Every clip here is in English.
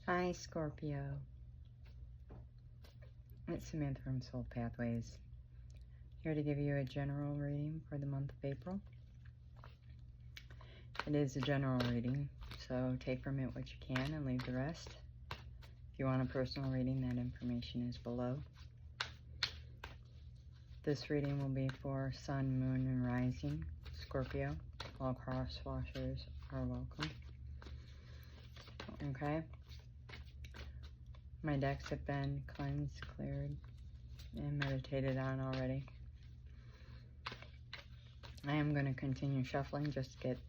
Hi, Scorpio. It's Samantha from Soul Pathways, here to give you a general reading for the month of April. It is a general reading, so take from it what you can and leave the rest. If you want a personal reading, that information is below. This reading will be for Sun, Moon, and Rising, Scorpio. All cross washers are welcome. Okay? My decks have been cleansed, cleared, and meditated on already. I am going to continue shuffling just to get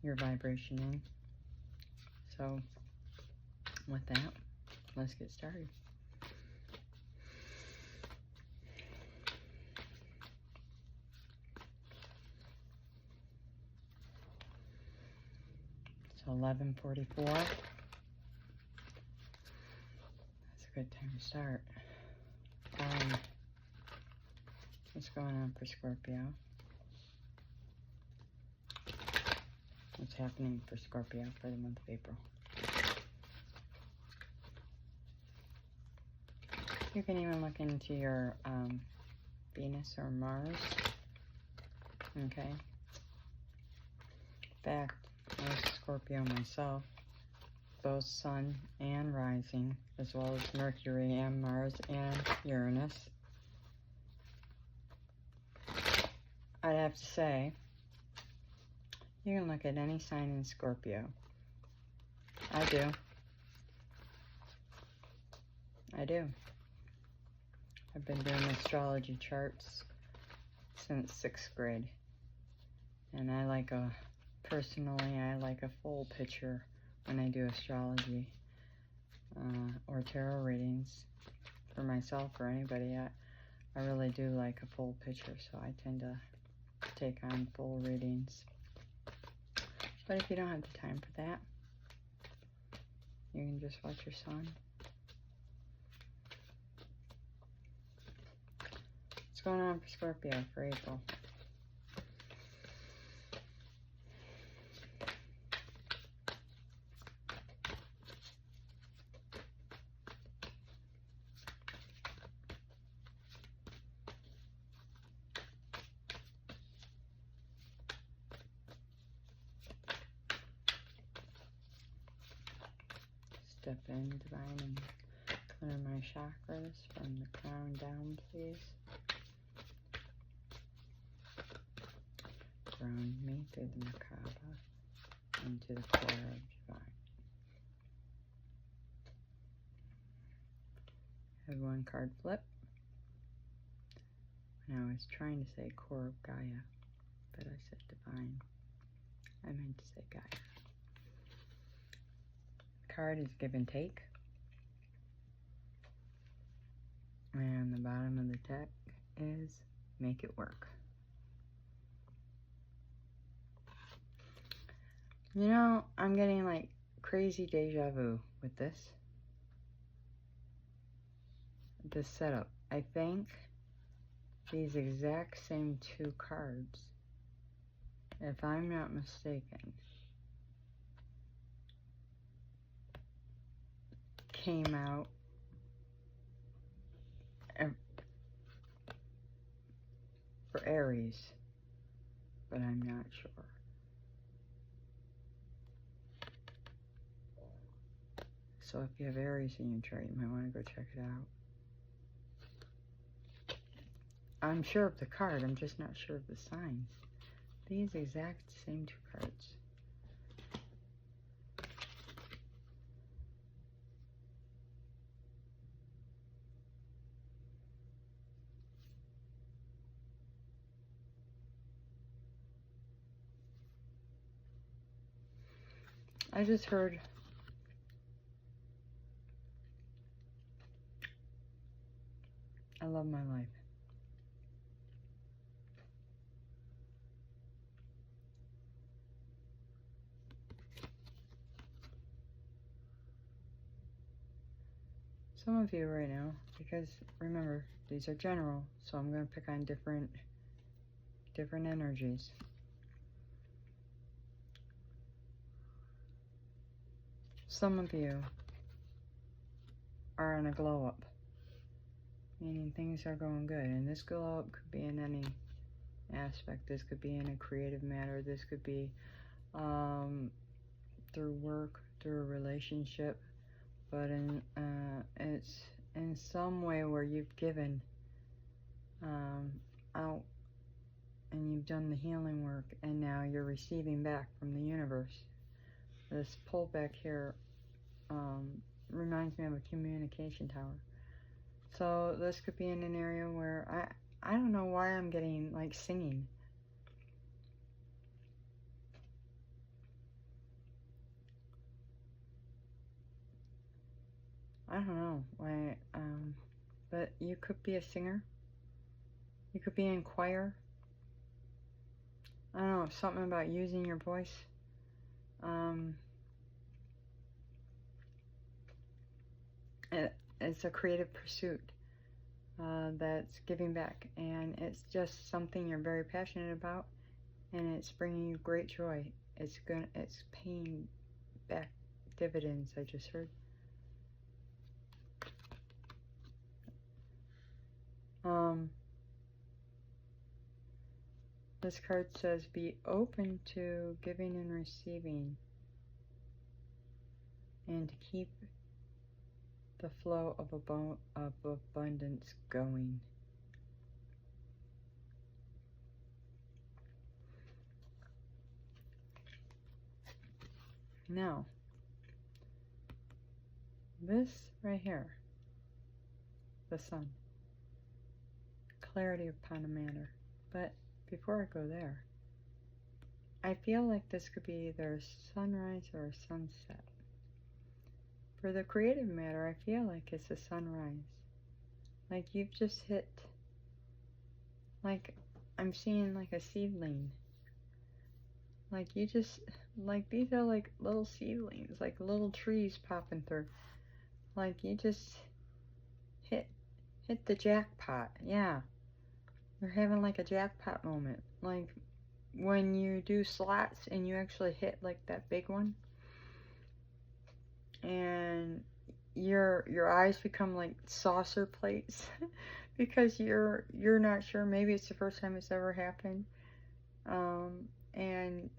your vibration in. So, with that, let's get started. So 11:44. That's a good time to start. What's going on for Scorpio? What's happening for Scorpio for the month of April? You can even look into your Venus or Mars. Okay. In fact, as Scorpio myself, both Sun and Rising, as well as Mercury and Mars and Uranus, I'd have to say, you can look at any sign in Scorpio. I do. I've been doing astrology charts since 6th grade. And personally, I like a full picture when I do astrology or tarot readings for myself or anybody. I really do like a full picture, so I tend to take on full readings. But if you don't have the time for that, you can just watch your sun. What's going on for Scorpio for April? Step in, divine, and clear my chakras from the crown down, please. Ground me through the Merkaba into the core of divine. I have one card flip. And I was trying to say core of Gaia, but I said divine. I meant to say Gaia. Card is give and take, and the bottom of the deck is make it work. You know, I'm getting like crazy deja vu with this setup. I think these exact same two cards, if I'm not mistaken, came out for Aries, but I'm not sure. So if you have Aries in your chart, you might want to go check it out. I'm sure of the card, I'm just not sure of the signs. These exact same two cards. I just heard I love my life. Some of you right now, because remember, these are general, so I'm going to pick on different energies. some of you are on a glow up, meaning things are going good. And this glow up could be in any aspect. This could be in a creative matter. This could be through work, through a relationship, but it's in some way where you've given out and you've done the healing work, and now you're receiving back from the universe. This pullback here reminds me of a communication tower. So this could be in an area where I don't know why I'm getting like singing. I don't know why, but you could be a singer. You could be in choir. I don't know, something about using your voice. It's a creative pursuit that's giving back, and it's just something you're very passionate about, and it's bringing you great joy. It's paying back dividends, I just heard. This card says, be open to giving and receiving, and to keep the flow of abundance going. Now, this right here, the sun, clarity upon a matter. But before I go there, I feel like this could be either a sunrise or a sunset. For the creative matter, I feel like it's a sunrise. Like you've just hit, like I'm seeing like a seedling. Like you just, like these are like little seedlings, like little trees popping through. Like you just hit the jackpot. Yeah. You're having like a jackpot moment. Like when you do slots and you actually hit like that big one. And your eyes become like saucer plates because you're not sure. Maybe it's the first time it's ever happened. And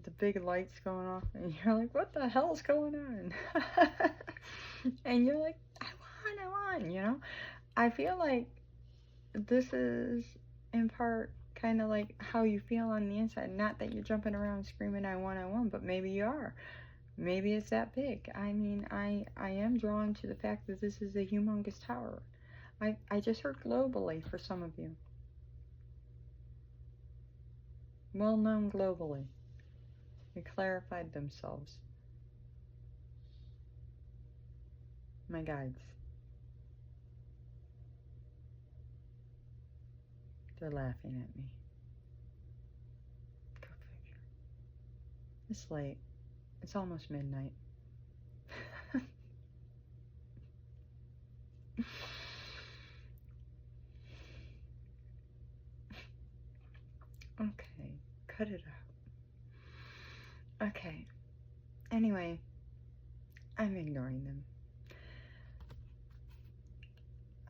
the big lights going off and you're like, what the hell's going on? And you're like, I won, you know? I feel like this is in part kind of like how you feel on the inside. Not that you're jumping around screaming, I won, but maybe you are. Maybe it's that big. I mean, I am drawn to the fact that this is a humongous tower. I just heard globally for some of you. Well known globally. They clarified themselves. My guides. They're laughing at me. Go figure. It's late. It's almost midnight. Okay, cut it out. Okay. Anyway, I'm ignoring them.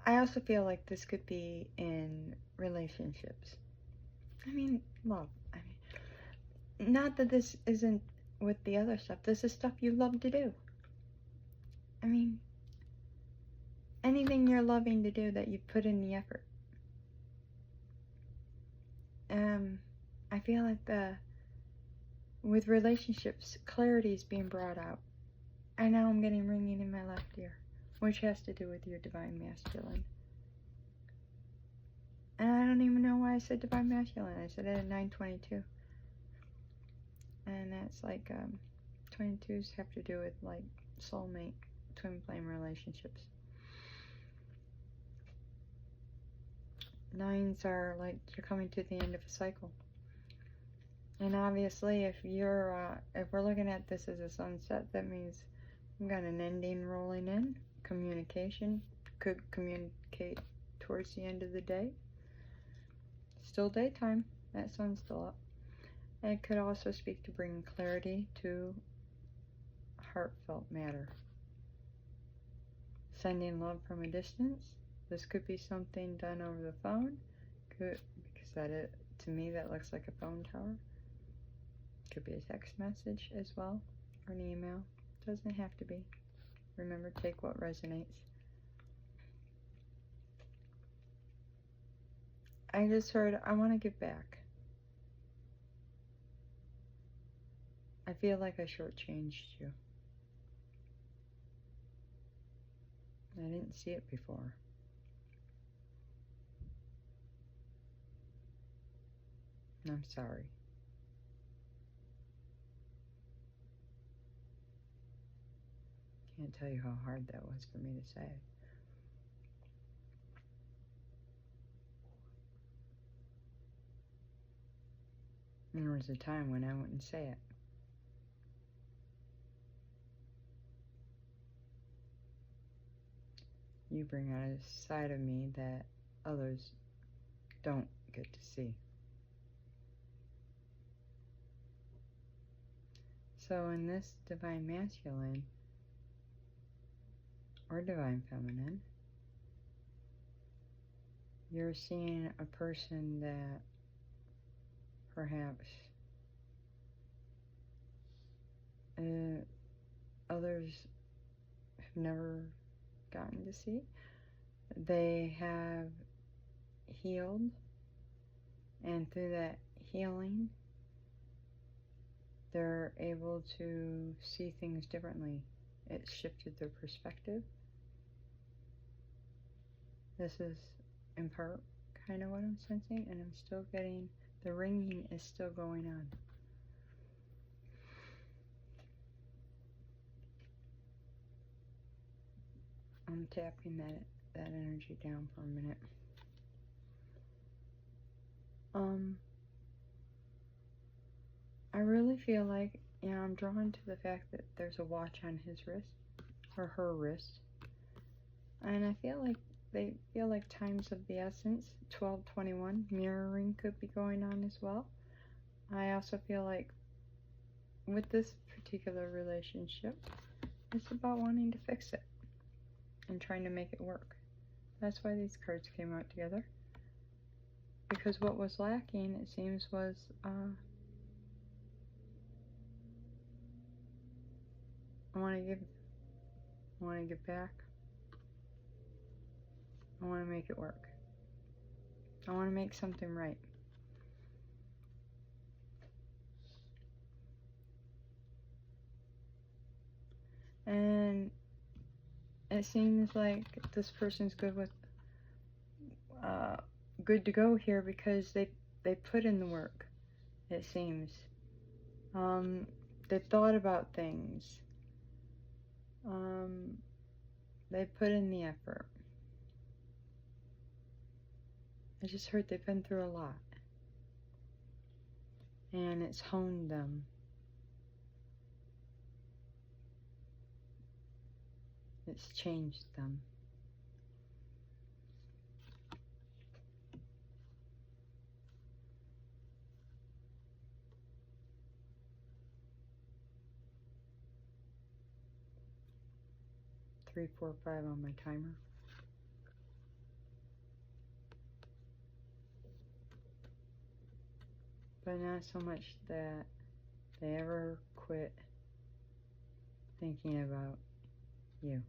I also feel like this could be in relationships. I mean, love. I mean, not that this isn't with the other stuff. This is stuff you love to do. I mean, anything you're loving to do that you put in the effort. I feel like with relationships, clarity is being brought out. And now I'm getting ringing in my left ear, which has to do with your divine masculine. And I don't even know why I said divine masculine. I said it at 9:22. And that's like 22s have to do with like soulmate, twin flame relationships. 9s are like you're coming to the end of a cycle. And obviously, if we're looking at this as a sunset, that means we've got an ending rolling in. Communication could communicate towards the end of the day. Still daytime. That sun's still up. And it could also speak to bringing clarity to heartfelt matter. Sending love from a distance. This could be something done over the phone. Because to me, that looks like a phone tower. Could be a text message as well, or an email. Doesn't have to be. Remember, take what resonates. I just heard, I want to give back. I feel like I shortchanged you. I didn't see it before. I'm sorry. Can't tell you how hard that was for me to say. And there was a time when I wouldn't say it. You bring out a side of me that others don't get to see. So in this divine masculine or divine feminine, you're seeing a person that perhaps others have never gotten to see. They have healed, and through that healing, they're able to see things differently. It's shifted their perspective. This is in part kind of what I'm sensing, and I'm still getting, the ringing is still going on. I'm tapping that energy down for a minute. I really feel like, I'm drawn to the fact that there's a watch on his wrist, or her wrist. And I feel like they feel like time's of the essence. 12:21, mirroring could be going on as well. I also feel like with this particular relationship, it's about wanting to fix it and trying to make it work. That's why these cards came out together. Because what was lacking, it seems, was I want to give back. I want to make it work. I want to make something right. And it seems like this person's good to go here because they put in the work. It seems they thought about things. They put in the effort. I just heard they've been through a lot, and it's honed them. It's changed them. Three, 4, 5 on my timer. But not so much that they ever quit thinking about you.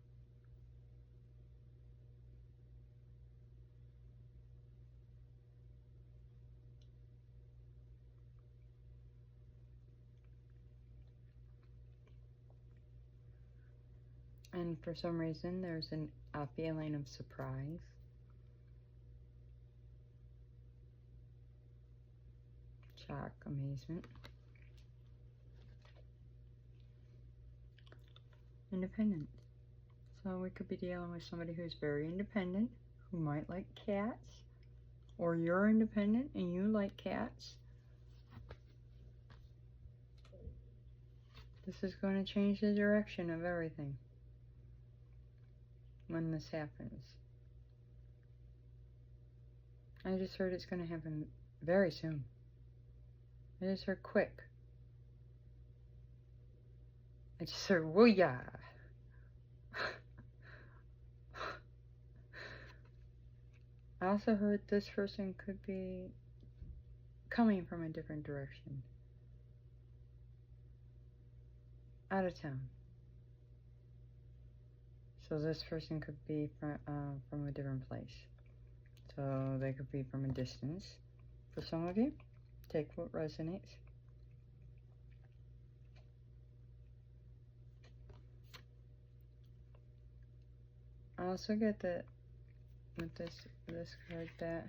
And for some reason, there's a feeling of surprise. Shock, amazement. Independent. So we could be dealing with somebody who's very independent, who might like cats, or you're independent and you like cats. This is going to change the direction of everything when this happens. I just heard it's going to happen very soon. I just heard quick. I just heard, woo-ya. I also heard this person could be coming from a different direction. Out of town. So this person could be from a different place. So they could be from a distance. For some of you, take what resonates. I also get that with this card that,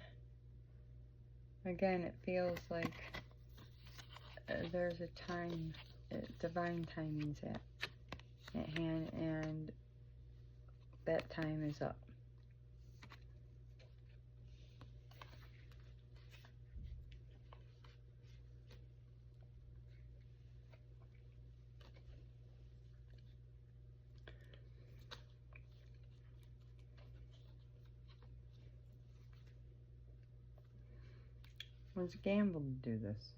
again, it feels like there's a time, divine timing's at hand, and that time is up. It's a gamble to do this.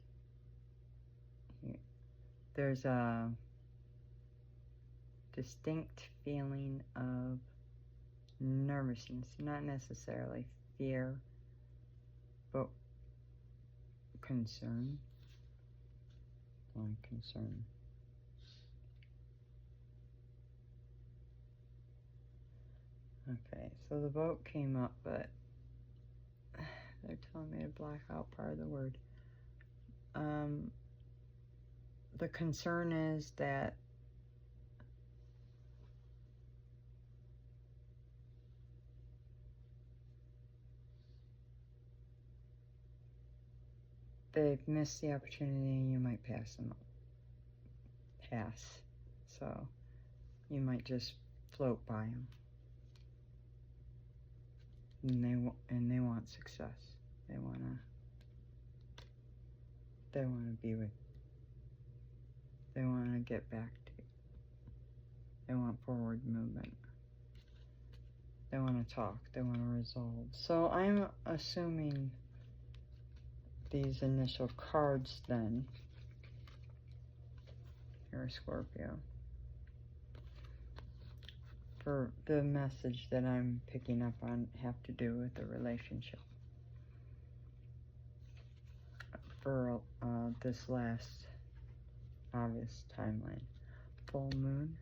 There's a distinct feeling of nervousness, not necessarily fear, but concern. Concern. Okay, so the boat came up, but they're telling me to black out part of the word. The concern is that they've missed the opportunity and you might pass them up. So you might just float by them. And they want success. They wanna be with. They wanna get back to you. They want forward movement. They wanna talk. They wanna resolve. So I'm assuming these initial cards then. Here, Scorpio. For the message that I'm picking up on have to do with the relationship. For this last obvious timeline. Full moon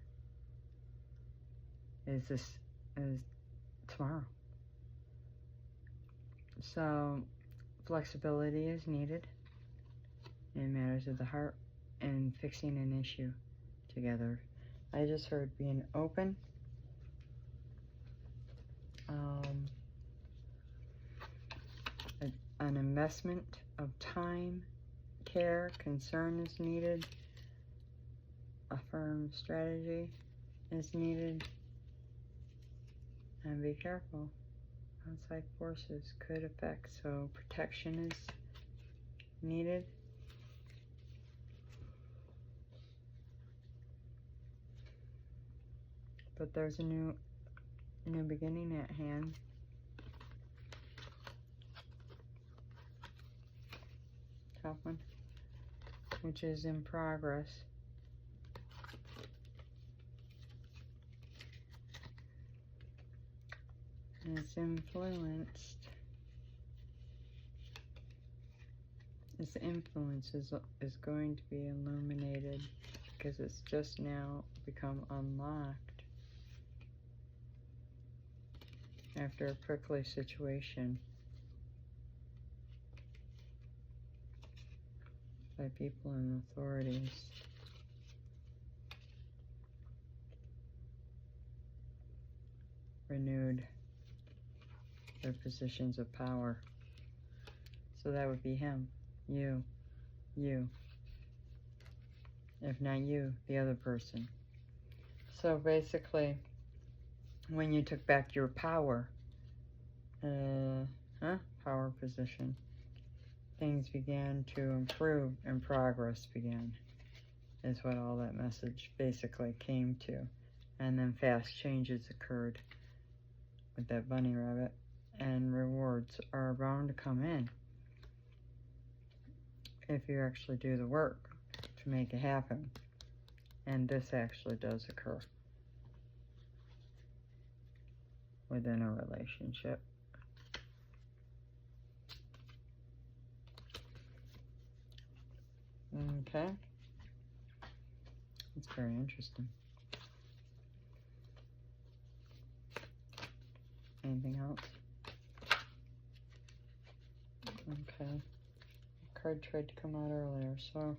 is tomorrow. So flexibility is needed in matters of the heart and fixing an issue together. I just heard being open. An investment of time, care, concern is needed. A firm strategy is needed. And be careful. Outside forces could affect, so protection is needed. But there's a new beginning at hand. Top one, which is in progress. And it's influenced. Its influence is going to be illuminated because it's just now become unlocked after a prickly situation by people in authorities. Renewed their positions of power. So that would be him, you. If not you, the other person. So basically, when you took back your power position, things began to improve and progress began, is what all that message basically came to. And then fast changes occurred with that bunny rabbit, and rewards are bound to come in if you actually do the work to make it happen. And this actually does occur within a relationship. Okay. It's very interesting. Anything else? Okay. The card tried to come out earlier, so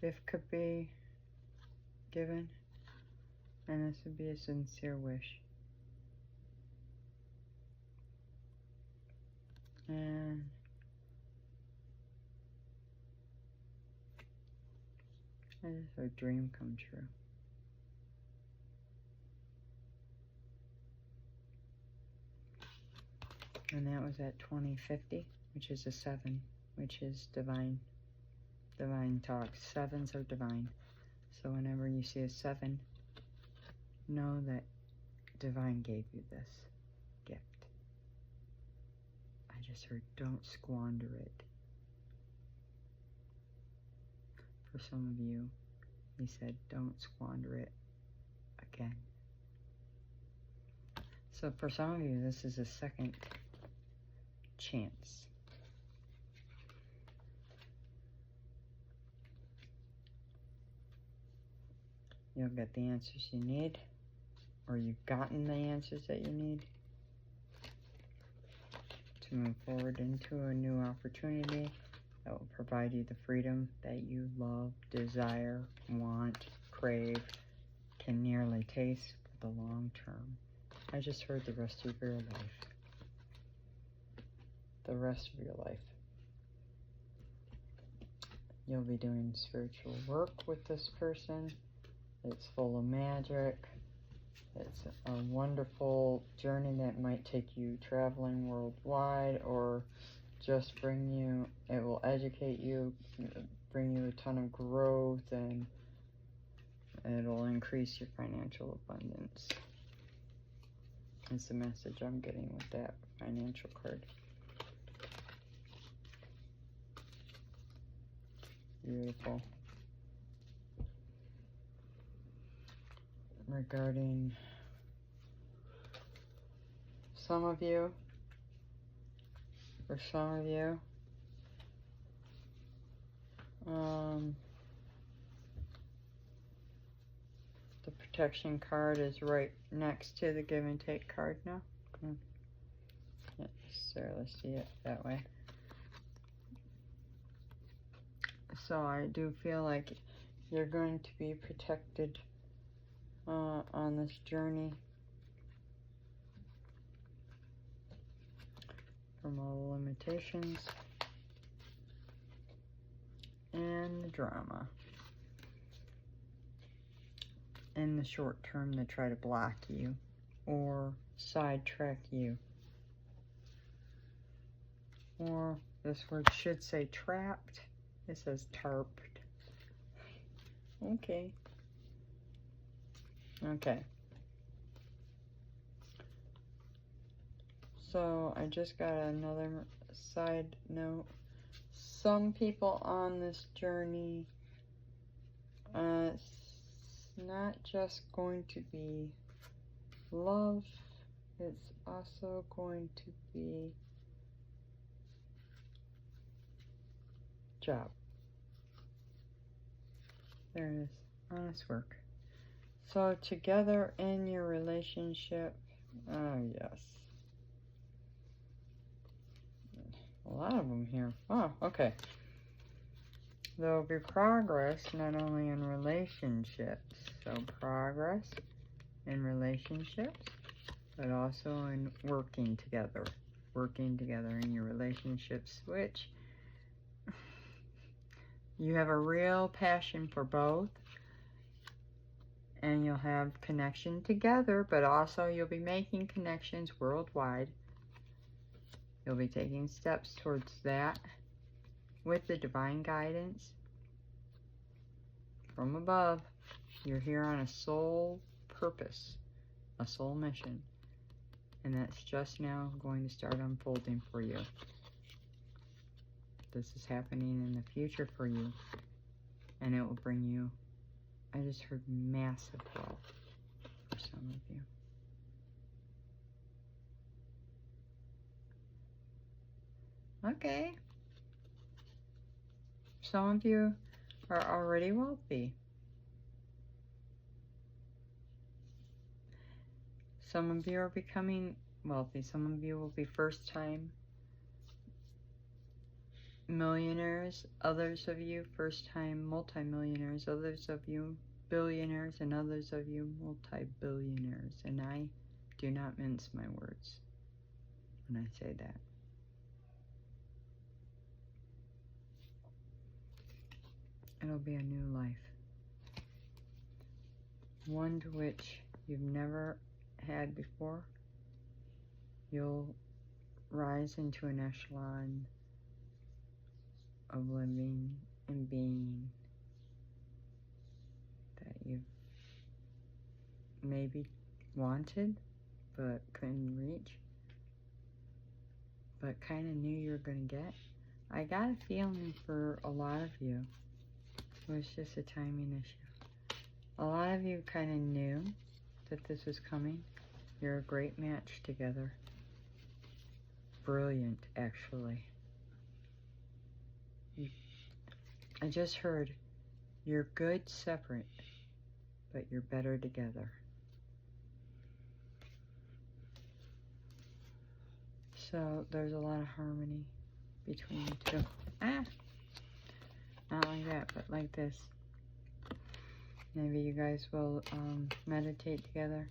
gift could be given, and this would be a sincere wish. And I just had a dream come true. And that was at 2050, which is a 7, which is divine talk. 7s are divine. So whenever you see a 7, know that divine gave you this gift. I just heard, don't squander it. For some of you, he said, don't squander it again. So for some of you, this is a second chance. You'll get the answers you need, or you've gotten the answers that you need to move forward into a new opportunity that will provide you the freedom that you love, desire, want, crave, can nearly taste for the long term. I just heard the rest of your life. The rest of your life. You'll be doing spiritual work with this person. It's full of magic. It's a wonderful journey that might take you traveling worldwide, or just it will educate you, bring you a ton of growth, and it'll increase your financial abundance. That's the message I'm getting with that financial card. Beautiful. Regarding some of you, for some of you, the protection card is right next to the give and take card now. Can't necessarily see it that way. So I do feel like you're going to be protected on this journey from all the limitations and the drama in the short term that try to block you or sidetrack you. Or this word should say trapped. It says tarped. Okay. Okay. So I just got another side note. Some people on this journey, it's not just going to be love, it's also going to be job. There it is. Honest work. So together in your relationship, oh yes. A lot of them here. Oh, okay. There will be progress not only in relationships, so progress in relationships, but also in working together in your relationships, which you have a real passion for both, and you'll have connection together, but also you'll be making connections worldwide. You'll be taking steps towards that with the divine guidance from above. You're here on a soul purpose, a soul mission, and that's just now going to start unfolding for you. this is happening in the future for you. And it will bring you, I just heard massive wealth for some of you. Okay. Some of you are already wealthy. Some of you are becoming wealthy. Some of you will be first-time millionaires. Others of you first-time multimillionaires. Others of you billionaires. And others of you multi-billionaires. And I do not mince my words when I say that. It'll be a new life. One to which you've never had before. You'll rise into an echelon of living and being that you've maybe wanted but couldn't reach, but kind of knew you were going to get. I got a feeling for a lot of you it was just a timing issue. A lot of you kind of knew that this was coming. You're a great match together. Brilliant, actually. I just heard you're good separate, but you're better together. So there's a lot of harmony between you two. Not like that, but like this. Maybe you guys will meditate together.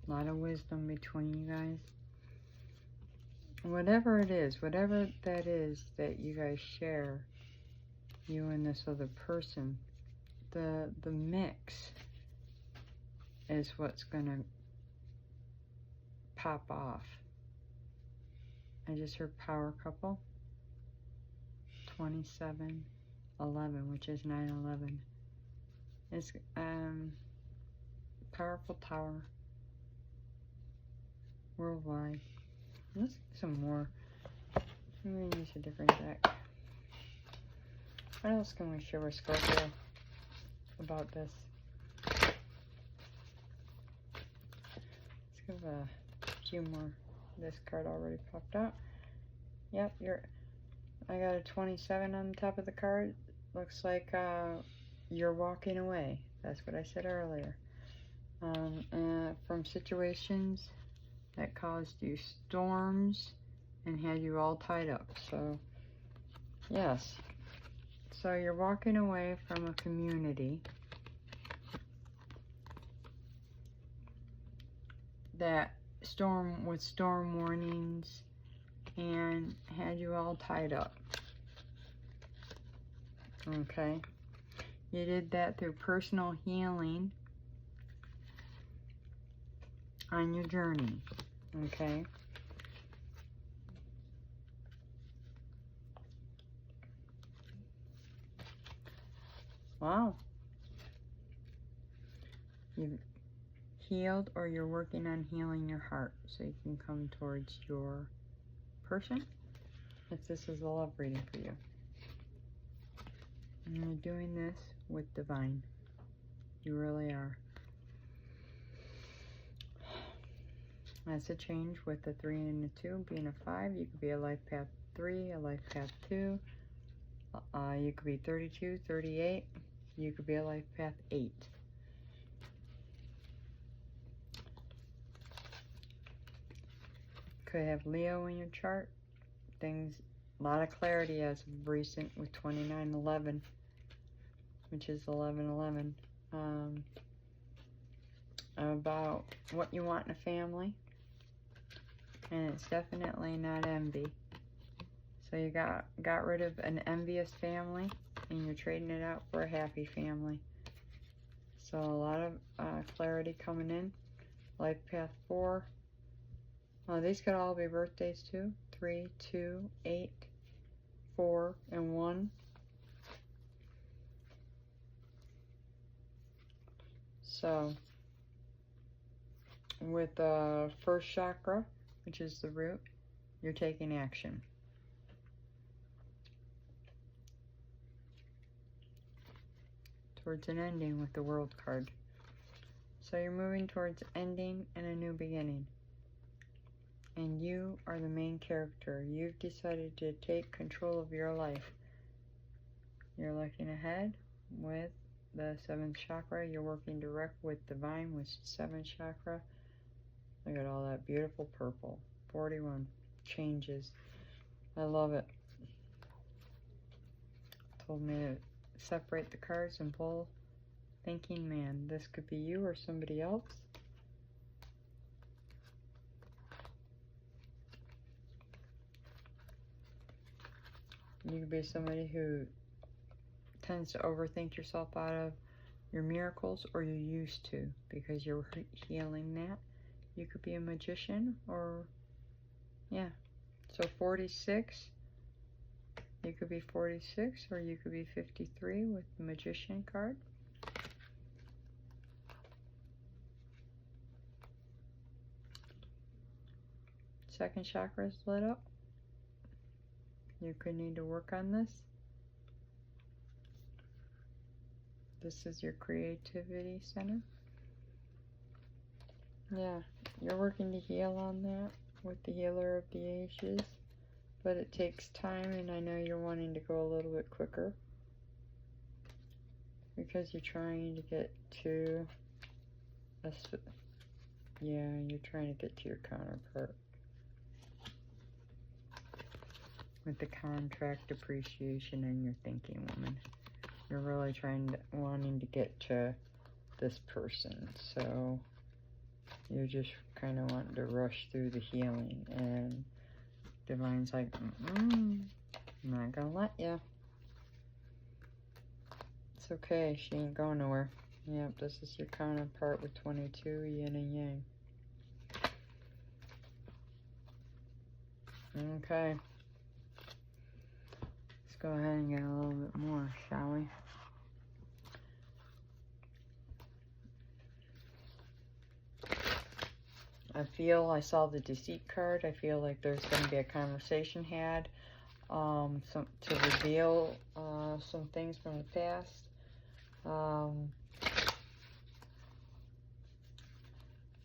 A lot of wisdom between you guys. Whatever it is, whatever that is that you guys share, you and this other person, the mix is what's going to pop off. I just heard power couple. 2711, which is 911. It's powerful tower worldwide. Let's get some more. I'm going to use a different deck. What else can we share with Scorpio about this? Let's give a few more. This card already popped out. Yep, I got a 27 on the top of the card. Looks like you're walking away. That's what I said earlier. From situations that caused you storms and had you all tied up. So, yes. So you're walking away from a community that with storm warnings and had you all tied up. Okay. You did that through personal healing on your journey. Okay. Wow. You've healed, or you're working on healing your heart so you can come towards your person, if this is a love reading for you. And you're doing this with divine. You really are. That's a change with the 3 and the 2 being a 5. You could be a life path 3, a life path 2. You could be 32, 38. You could be a life path 8. Could have Leo in your chart. A lot of clarity as of recent with 2911, which is 1111. About what you want in a family. And it's definitely not envy. So you got rid of an envious family, and you're trading it out for a happy family. So a lot of clarity coming in. Life path 4. Oh, these could all be birthdays too. 3, 2, 8, 4, and 1. So with the first chakra, which is the root, you're taking action. towards an ending with the World card. So you're moving towards ending and a new beginning. And you are the main character. You've decided to take control of your life. You're looking ahead with the 7th chakra. You're working direct with divine, with 7th chakra. Look at all that beautiful purple. 41 changes. I love it. Told me to separate the cards and pull thinking man. This could be you or somebody else. You could be somebody who tends to overthink yourself out of your miracles, or you used to, because you're healing that. You could be a magician, or yeah. So 46, you could be 46, or you could be 53 with the magician card. Second chakra is lit up. You could need to work on this. This is your creativity center. Yeah, you're working to heal on that with the healer of the ages, but it takes time, and I know you're wanting to go a little bit quicker because you're trying to get to you're trying to get to your counterpart with the contract appreciation and your thinking woman. You're really wanting to get to this person, so you're just kind of wanting to rush through the healing, and Divine's like, I'm not gonna let you. It's okay, she ain't going nowhere. Yep, this is your counterpart with 22, yin and yang. Okay. Let's go ahead and get a little bit more, shall we? I saw the deceit card. I feel like there's going to be a conversation had to reveal some things from the past.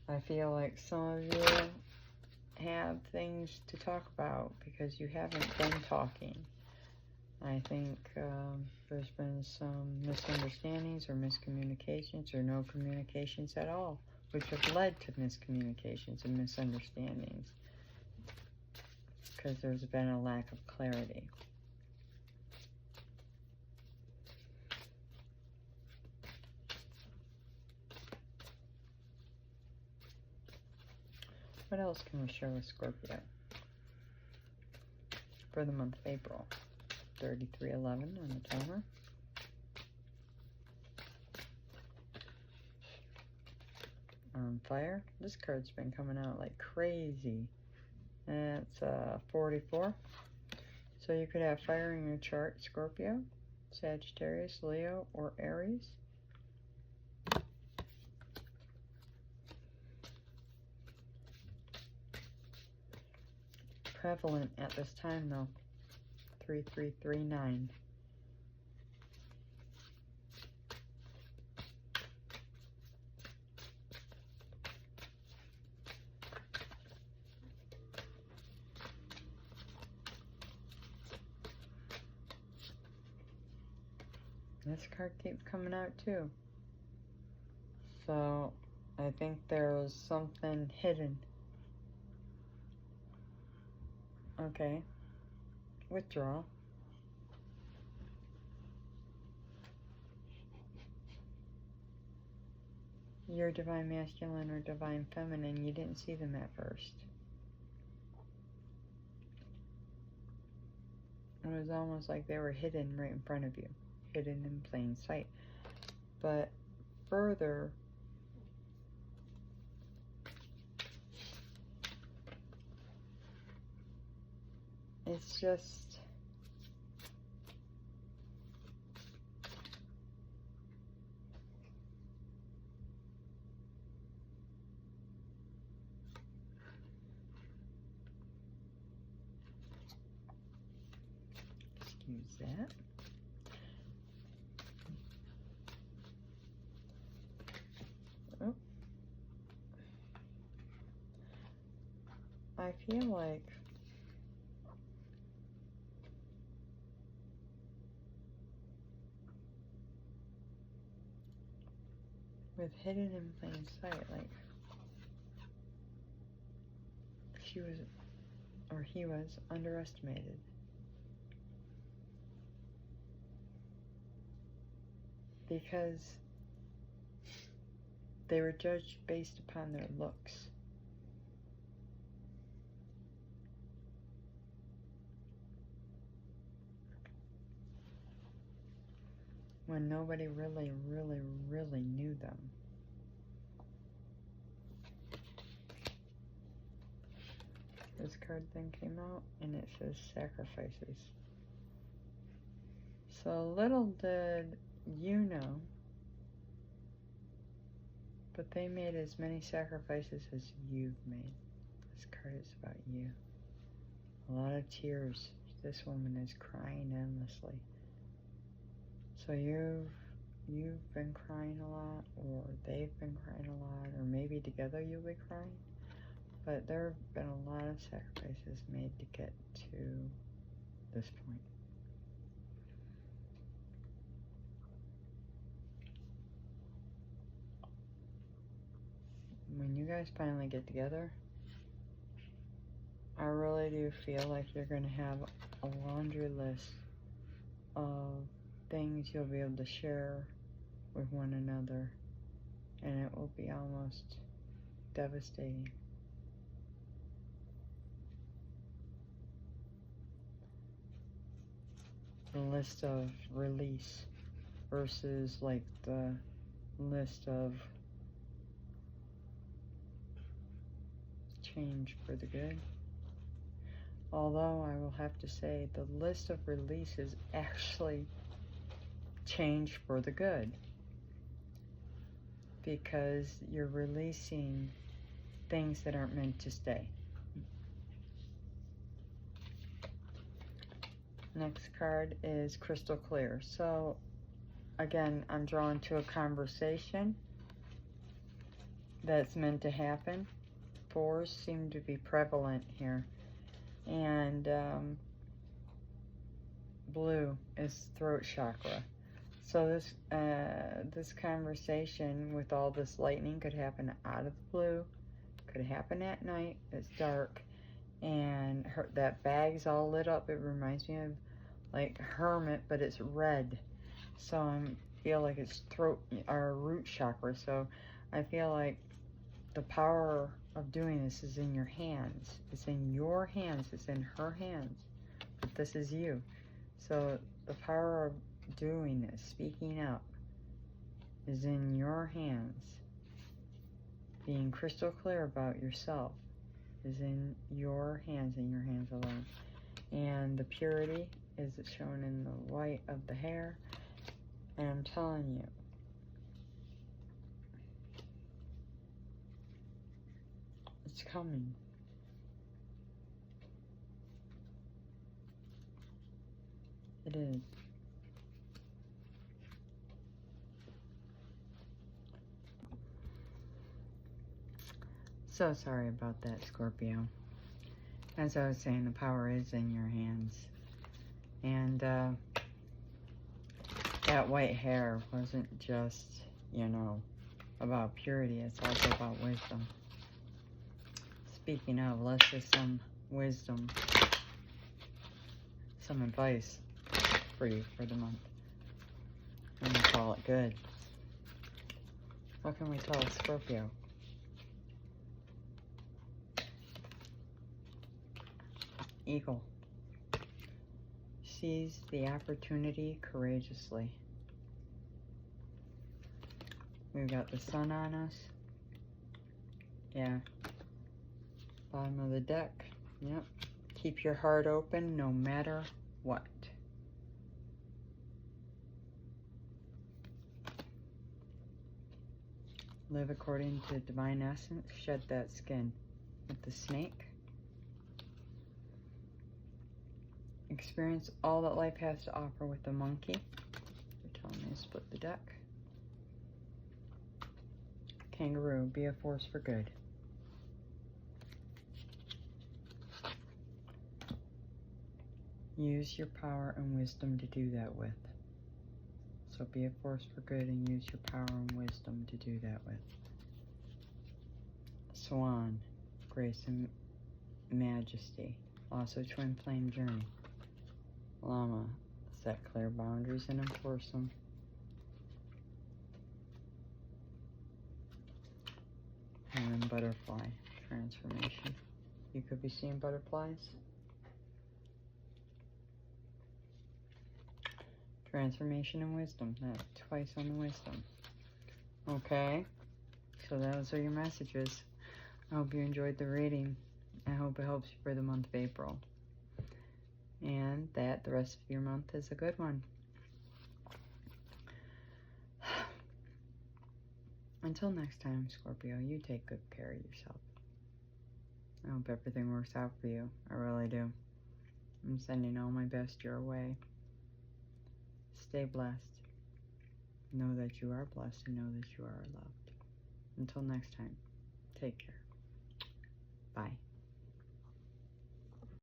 I feel like some of you have things to talk about because you haven't been talking. I think there's been some misunderstandings or miscommunications or no communications at all, which have led to miscommunications and misunderstandings because there's been a lack of clarity. What else can we share with Scorpio for the month of April? 3311 on the timer. On fire. This card's been coming out like crazy. That's 44. So you could have fire in your chart, Scorpio, Sagittarius, Leo, or Aries. Prevalent at this time though. 3339. This card keeps coming out too. So I think there's something hidden. Okay. Withdraw. You're divine masculine or divine feminine. You didn't see them at first. It was almost like they were hidden right in front of you. Hidden in plain sight. But further, it's just excuse that. I feel like with hidden in plain sight, like she was, or he was, underestimated. Because they were judged based upon their looks. When nobody really, really, really knew them. This card then came out and it says sacrifices. So little did you know, but they made as many sacrifices as you've made. This card is about you. A lot of tears. This woman is crying endlessly. So you've been crying a lot, or they've been crying a lot, or maybe together you'll be crying. But there have been a lot of sacrifices made to get to this point. When you guys finally get together, I really do feel like you're going to have a laundry list of things you'll be able to share with one another, and it will be almost devastating. The list of release versus like the list of change for the good. Although I will have to say the list of release is actually change for the good, because you're releasing things that aren't meant to stay. Next card is crystal clear. So again, I'm drawn to a conversation that's meant to happen. Fours seem to be prevalent here. And blue is throat chakra. So this conversation with all this lightning could happen out of the blue, could happen at night. It's dark, and that bag's all lit up. It reminds me of like hermit, but it's red. So I feel like it's throat or root chakra. So I feel like the power of doing this is in your hands. It's in your hands. It's in her hands. But this is you. So the power of doing this, speaking up, is in your hands. Being crystal clear about yourself is in your hands alone. And the purity is shown in the white of the hair. And I'm telling you, it's coming. It is. So sorry about that, Scorpio. As I was saying, the power is in your hands. And that white hair wasn't just, you know, about purity. It's also about wisdom. Speaking of, let's just some wisdom, some advice for you for the month. And we call it good. What can we tell Scorpio? Eagle. Seize the opportunity courageously. We've got the sun on us. Yeah. Bottom of the deck. Yep. Keep your heart open no matter what. Live according to divine essence. Shed that skin. With the snake. Experience all that life has to offer with the monkey. You're telling me to split the deck. Kangaroo. Be a force for good. Use your power and wisdom to do that with. So be a force for good and use your power and wisdom to do that with. Swan, grace and majesty. Also twin flame journey. Llama, set clear boundaries and enforce them. And then butterfly, transformation. You could be seeing butterflies. Transformation and wisdom. That's twice on the wisdom. Okay, so those are your messages. I hope you enjoyed the reading. I hope it helps you for the month of April. And that the rest of your month is a good one. Until next time, Scorpio, you take good care of yourself. I hope everything works out for you. I really do. I'm sending all my best your way. Stay blessed. Know that you are blessed and know that you are loved. Until next time, take care. Bye.